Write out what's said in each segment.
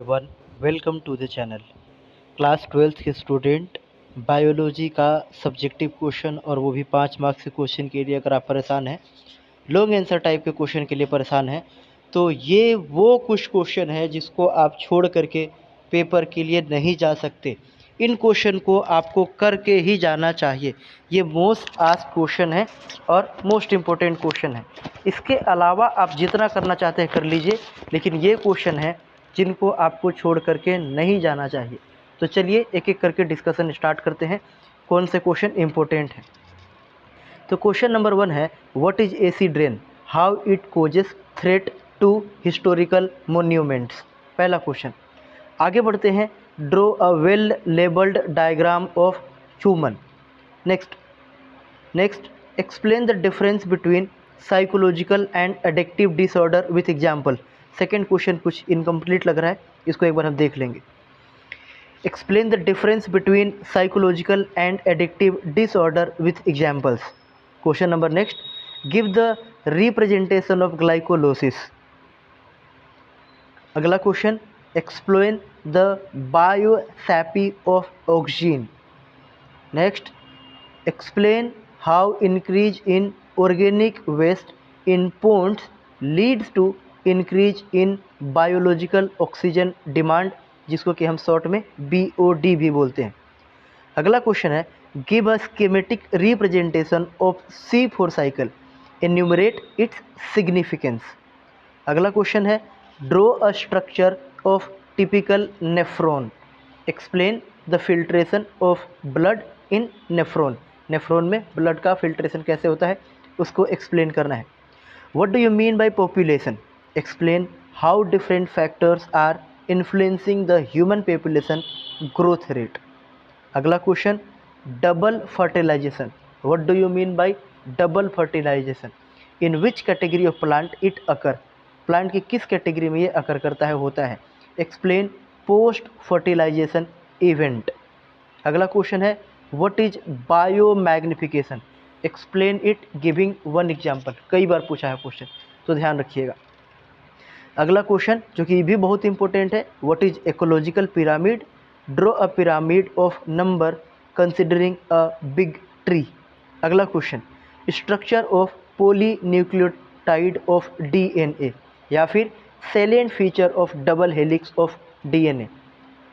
One welcome to the channel. Class 12th के student, biology का subjective question और वो भी 5 मार्क्स के क्वेश्चन के लिए अगर आप परेशान हैं, लॉन्ग आंसर टाइप के क्वेश्चन के लिए परेशान हैं, तो ये वो कुछ क्वेश्चन है जिसको आप छोड़ करके पेपर के लिए नहीं जा सकते। इन क्वेश्चन को आपको करके ही जाना चाहिए। ये मोस्ट आस्क्ड क्वेश्चन है और मोस्ट इम्पोर्टेंट क्वेश्चन है। इसके अलावा आप जितना करना चाहते हैं कर लीजिए, लेकिन ये क्वेश्चन है जिनको आपको छोड़ करके नहीं जाना चाहिए। तो चलिए एक एक करके डिस्कशन स्टार्ट करते हैं, कौन से क्वेश्चन इम्पोर्टेंट हैं। तो क्वेश्चन नंबर 1 है, what is acid rain, how it causes threat to historical monuments. पहला क्वेश्चन। आगे बढ़ते हैं, draw a well labelled diagram of human. Next next explain the difference between psychological and addictive disorder with example. Second question कुछ incomplete लग रहा है, इसको एक बार हम देख लेंगे। Explain the difference between psychological and addictive disorder with examples. Question number next, give the representation of ग्लाइकोलोसिस। अगला question, explain the biosafety of oxygen. Next, explain how increase in organic waste in ponds leads to increase in biological oxygen demand, जिसको कि हम short में BOD भी बोलते हैं। अगला question है, give a schematic representation of C4 cycle, enumerate its significance. अगला क्वेश्चन है, draw a structure of typical nephron, explain the filtration of blood in nephron. Nephron में ब्लड का फिल्ट्रेशन कैसे होता है उसको एक्सप्लेन करना है। What do you mean by population, explain how different factors are influencing the human population growth rate. अगला question, double fertilization, what do you mean by double fertilisation, in which category of plant it occur, plant की किस category में ये अकर करता है, होता है। Explain post fertilisation event. अगला क्वेश्चन है, what is biomagnification, explain it giving one example. कई बार पूछा है क्वेश्चन, तो ध्यान रखिएगा। अगला क्वेश्चन जो कि भी बहुत इंपॉर्टेंट है, what is ecological pyramid, draw a pyramid of number considering a big tree. अगला question, structure of polynucleotide of DNA, या फिर salient feature of double helix of DNA।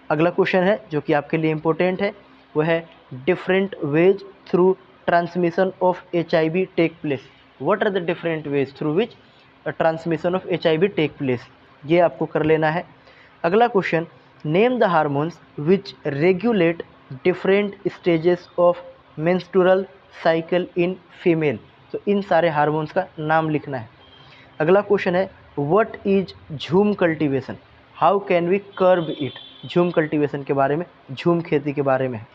अगला क्वेश्चन है जो कि आपके लिए इम्पोर्टेंट है, वह है different ways through transmission of HIV take place. What are the different ways through which transmission of HIV take place, ये आपको कर लेना है। अगला question, name the hormones which regulate different stages of menstrual cycle in female. तो इन सारे hormones का नाम लिखना है। अगला क्वेश्चन है, what is jhum cultivation, how can we curb it. Jhum cultivation के बारे में, झूम खेती के बारे में है।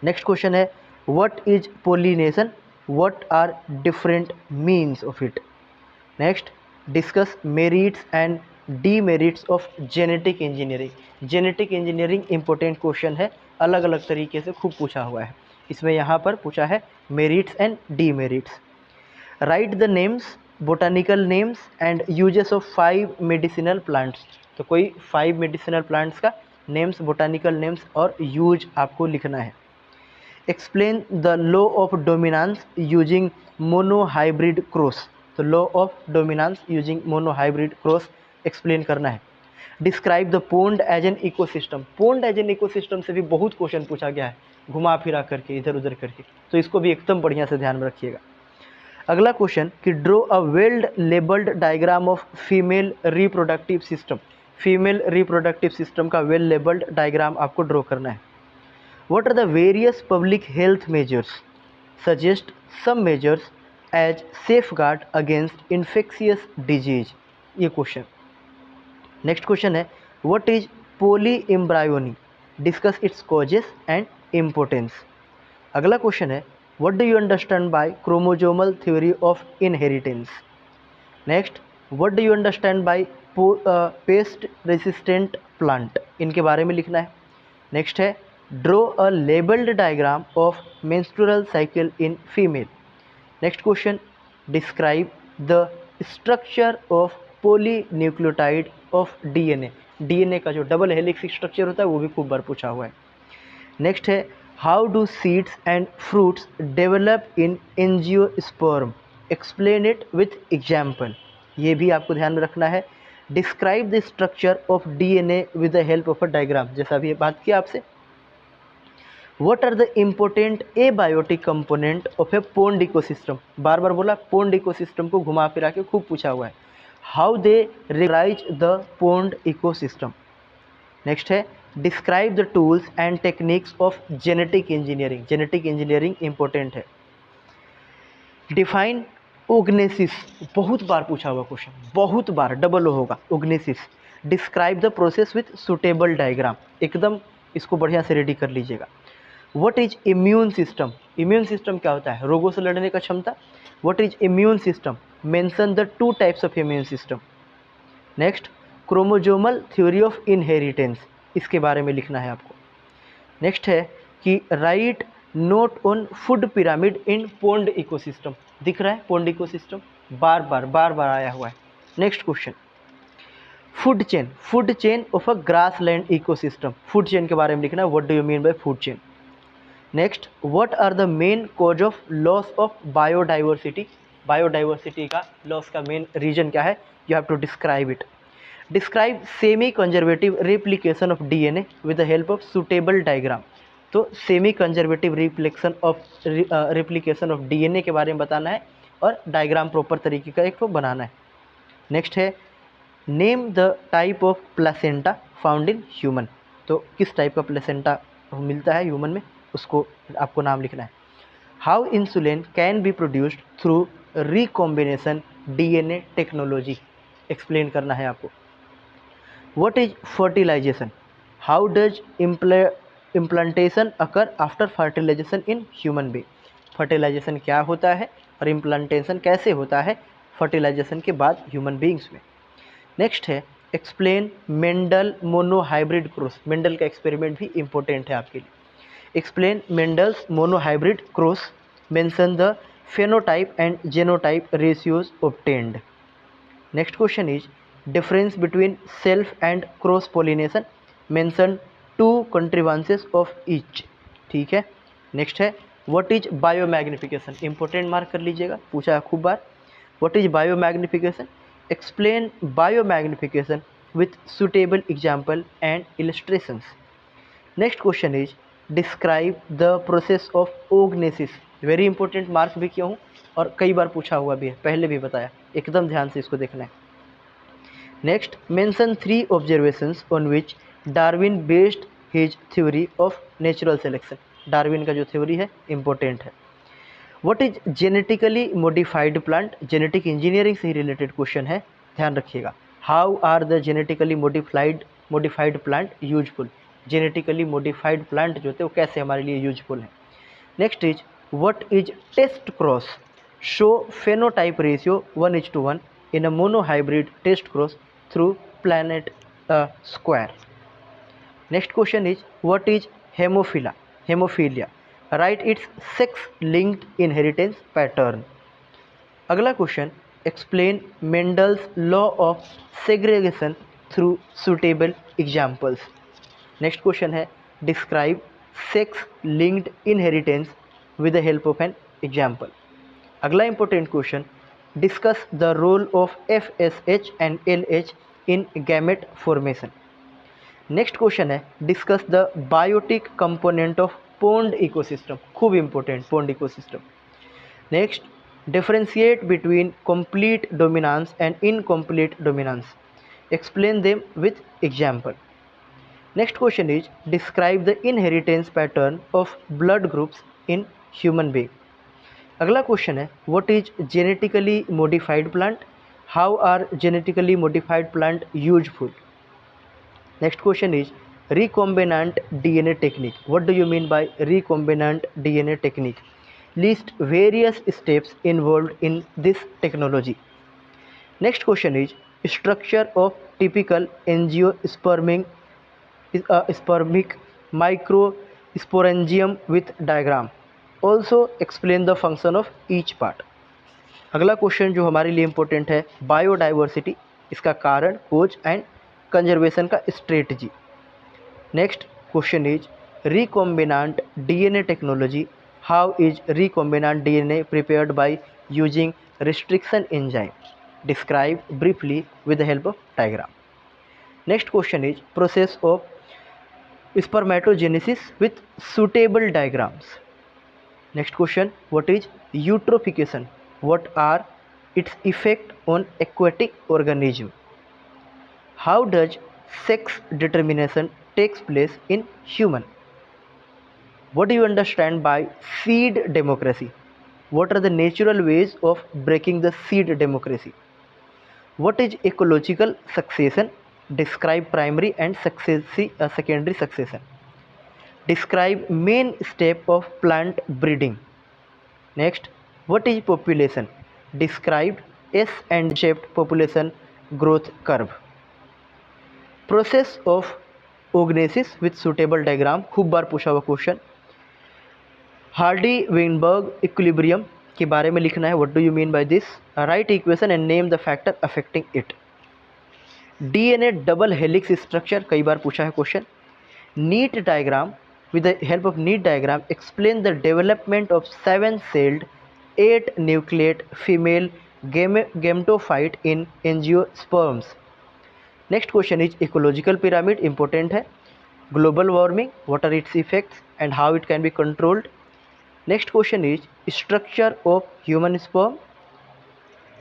नेक्स्ट क्वेश्चन है, what is pollination, what are different means of it. Next, discuss merits and demerits of genetic engineering. Genetic engineering important question है, अलग अलग तरीके से खूब पूछा हुआ है। इसमें यहाँ पर पूछा है merits and demerits. Write the names, botanical names and uses of 5 medicinal plants. तो कोई 5 मेडिसिनल प्लांट्स का नेम्स, बोटानिकल नेम्स और यूज आपको लिखना है। Explain the law of dominance using monohybrid cross. तो law of dominance using monohybrid cross explain करना है। Describe the pond as an ecosystem. Pond as an ecosystem से भी बहुत क्वेश्चन पूछा गया है, घुमा फिरा करके, इधर उधर करके, तो इसको भी एकदम बढ़िया से ध्यान में रखिएगा। अगला क्वेश्चन कि draw a well labelled diagram of female reproductive system. Female reproductive system का वेल लेबल्ड डायग्राम आपको ड्रॉ करना है। What are the various public health measures, suggest some measures as safeguard against infectious disease. ये question. Next question है, what is polyembryony, discuss its causes and importance. अगला question है, what do you understand by chromosomal theory of inheritance. Next, what do you understand bye paste resistant plant, इनके बारे में लिखना है। Next है, draw a labelled diagram of menstrual cycle in female. Next question, describe the structure of polynucleotide of DNA। DNA का जो double helix structure होता है वो भी खूब बार पूछा हुआ है। नेक्स्ट है how do seeds and fruits develop in angiosperm, explain it with example. ये भी आपको ध्यान में रखना है। Describe the structure of DNA with the help of a diagram, जैसा अभी बात किया आपसे। What are the important abiotic component of a pond ecosystem, बार बार बोला पोन्ड इकोसिस्टम को घुमा फिरा के खूब पूछा हुआ है। How they regularize the pond ecosystem. Next है describe the tools and techniques of genetic engineering, genetic engineering important है। डिफाइन ओग्नेसिस, बहुत बार पूछा हुआ क्वेश्चन, बहुत बार, डबल होगा oogenesis. Describe the process with suitable diagram, एकदम इसको बढ़िया से रेडी कर लीजिएगा। What is immune system, immune system क्या होता है, रोगों से लड़ने का क्षमता। What is immune system, mention the 2 types of immune system. Next chromosomal theory of inheritance, इसके बारे में लिखना है आपको। नेक्स्ट है कि right note on food pyramid in pond ecosystem, दिख रहा है पोन्ड इकोसिस्टम, बार बार आया हुआ है। Next question food chain of a grassland ecosystem, food chain के बारे में लिखना है, what do you mean by food chain. Next what are the main cause of loss of biodiversity, biodiversity का लॉस का मेन रीजन क्या है, you have to describe it. Describe semi conservative replication of DNA with the help of suitable diagram, तो semi conservative replication of DNA के बारे में बताना है और डायग्राम प्रॉपर तरीके का एक तो बनाना है। नेक्स्ट है name the type of placenta found in human, तो किस टाइप का प्लेसेंटा मिलता है ह्यूमन में, उसको आपको नाम लिखना है। How insulin can be produced through recombination DNA technology, explain करना है आपको। What is fertilization, how does implantation occur after fertilization in human being, fertilization क्या होता है और इम्प्लांटेशन कैसे होता है फर्टिलाइजेशन के बाद ह्यूमन बीइंग्स में। नेक्स्ट है explain Mendel monohybrid cross, Mendel का एक्सपेरिमेंट भी इंपॉर्टेंट है आपके लिए। Explain Mendel's monohybrid cross, mention the phenotype and genotype ratios obtained. Next question is difference between self and cross pollination, mention 2 contributions of each, ठीक है। Next है what is biomagnification, important mark कर लीजिएगा, पूछा है खूब बार। What is biomagnification, explain biomagnification with suitable example and illustrations. Next question is describe the process of oogenesis, very important mark भी किया हूँ और कई बार पूछा हुआ भी है, पहले भी बताया, एकदम ध्यान से इसको देखना है। Next mention 3 observations on which Darwin based his theory of natural selection, Darwin का जो थ्योरी है इंपॉर्टेंट है। What is genetically modified plant, genetic engineering से ही रिलेटेड क्वेश्चन है, ध्यान रखिएगा। How are the genetically modified plant useful, genetically modified plant जो थे वो कैसे हमारे लिए यूजफुल हैं। Next is what is test cross, show phenotype ratio 1:1 in a monohybrid test cross through Punnett square. Next question is what is haemophilia, write its sex linked inheritance pattern. अगला question explain Mendel's law of segregation through suitable examples. Next question है describe sex linked inheritance with the help of an example. अगला important question discuss the role of FSH and LH in gamete formation. Next question है discuss the biotic component of pond ecosystem, खूब important pond ecosystem. Next differentiate between complete dominance and incomplete dominance, explain them with example. Next question is describe the inheritance pattern of blood groups in human being. अगला question है what is genetically modified plant, how are genetically modified plant useful. Next question is recombinant DNA technique, what do you mean by recombinant DNA technique, list various steps involved in this technology. Next question is structure of typical angiospermic microsporangium with diagram, also explain the function of each part. अगला question जो हमारे लिए important है biodiversity, इसका कारण खोज and conservation का strategy. Next question is recombinant DNA technology. How is recombinant DNA prepared by using restriction enzyme? Describe briefly with the help of diagram. Next question is process of spermatogenesis with suitable diagrams. Next question, what is eutrophication? What are its effect on aquatic organism? How does sex determination takes place in human? What do you understand by seed democracy? What are the natural ways of breaking the seed democracy? What is ecological succession? Describe primary and secondary succession. Describe main step of plant breeding. Next, what is population? Describe S and shaped population growth curve. Process of oogenesis with suitable diagram, खूब बार पूछा हुआ question. Hardy Weinberg equilibrium के बारे में लिखना है। What do you mean by this? Write equation and name the factor affecting it. DNA double helix structure कई बार पूछा है question. Neat diagram, with the help of neat diagram explain the development of 7 celled 8 nucleate female gametophyte in angiosperms. Next question is ecological pyramid, important है। Global warming, what are its effects and how it can be controlled. Next question is structure of human sperm.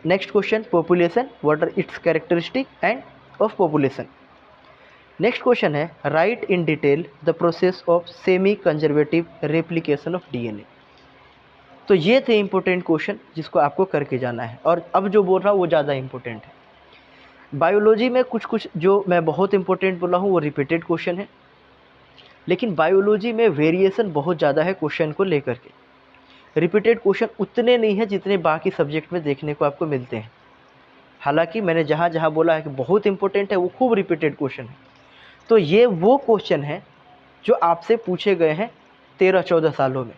Next question, population, what are its characteristic and of population. Next question है write in detail the process of semi conservative replication of DNA. तो ये थे important question जिसको आपको करके जाना है, और अब जो बोल रहा हूँ वो ज़्यादा इंपॉर्टेंट है। बायोलॉजी में कुछ जो मैं बहुत इंपॉर्टेंट बोला हूँ वो रिपीटेड क्वेश्चन है, लेकिन बायोलॉजी में वेरिएशन बहुत ज़्यादा है क्वेश्चन को लेकर के। रिपीटेड क्वेश्चन उतने नहीं है जितने बाकी सब्जेक्ट में देखने को आपको मिलते हैं। हालांकि मैंने जहाँ जहाँ बोला है कि बहुत इंपॉर्टेंट है वो खूब रिपीटेड क्वेश्चन है। तो ये वो क्वेश्चन है जो आपसे पूछे गए हैं 13-14 सालों में,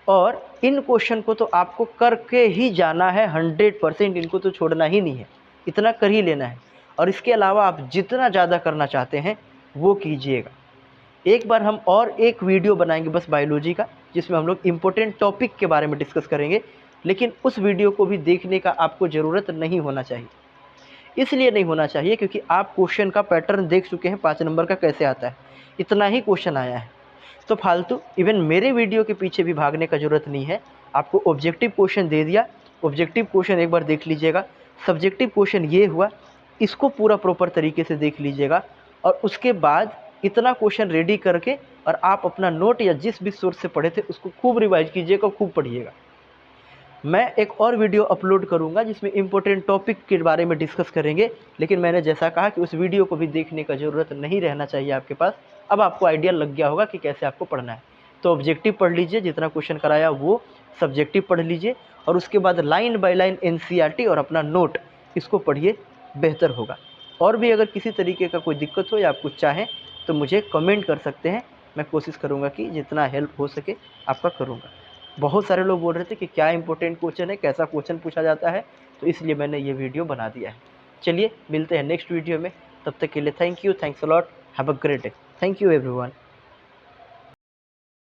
और इन क्वेश्चन को तो आपको करके ही जाना है 100%। इनको तो छोड़ना ही नहीं है, इतना कर ही लेना है। और इसके अलावा आप जितना ज़्यादा करना चाहते हैं वो कीजिएगा। एक बार हम और एक वीडियो बनाएंगे बस बायोलॉजी का, जिसमें हम लोग इम्पोर्टेंट टॉपिक के बारे में डिस्कस करेंगे, लेकिन उस वीडियो को भी देखने का आपको ज़रूरत नहीं होना चाहिए। इसलिए नहीं होना चाहिए क्योंकि आप क्वेश्चन का पैटर्न देख चुके हैं 5 नंबर का कैसे आता है, इतना ही क्वेश्चन आया है। तो फालतू इवन मेरे वीडियो के पीछे भी भागने का ज़रूरत नहीं है। आपको ऑब्जेक्टिव क्वेश्चन दे दिया, ऑब्जेक्टिव क्वेश्चन एक बार देख लीजिएगा। सब्जेक्टिव क्वेश्चन ये हुआ, इसको पूरा प्रॉपर तरीके से देख लीजिएगा, और उसके बाद इतना क्वेश्चन रेडी करके और आप अपना नोट या जिस भी सोर्स से पढ़े थे उसको खूब रिवाइज कीजिएगा, खूब पढ़िएगा। मैं एक और वीडियो अपलोड करूंगा जिसमें इंपॉर्टेंट टॉपिक के बारे में डिस्कस करेंगे, लेकिन मैंने जैसा कहा कि उस वीडियो को भी देखने का ज़रूरत नहीं रहना चाहिए आपके पास। अब आपको आइडिया लग गया होगा कि कैसे आपको पढ़ना है। तो ऑब्जेक्टिव पढ़ लीजिए, जितना क्वेश्चन कराया वो सब्जेक्टिव पढ़ लीजिए, और उसके बाद लाइन बाय लाइन NCERT और अपना नोट इसको पढ़िए, बेहतर होगा। और भी अगर किसी तरीके का कोई दिक्कत हो या आप कुछ चाहें तो मुझे कमेंट कर सकते हैं। मैं कोशिश करूंगा कि जितना हेल्प हो सके आपका करूंगा। बहुत सारे लोग बोल रहे थे कि क्या इंपॉर्टेंट क्वेश्चन है, कैसा क्वेश्चन पूछा जाता है, तो इसलिए मैंने ये वीडियो बना दिया है। चलिए मिलते हैं नेक्स्ट वीडियो में, तब तक के लिए thank you, thanks a lot, have a great day. Thank you everyone.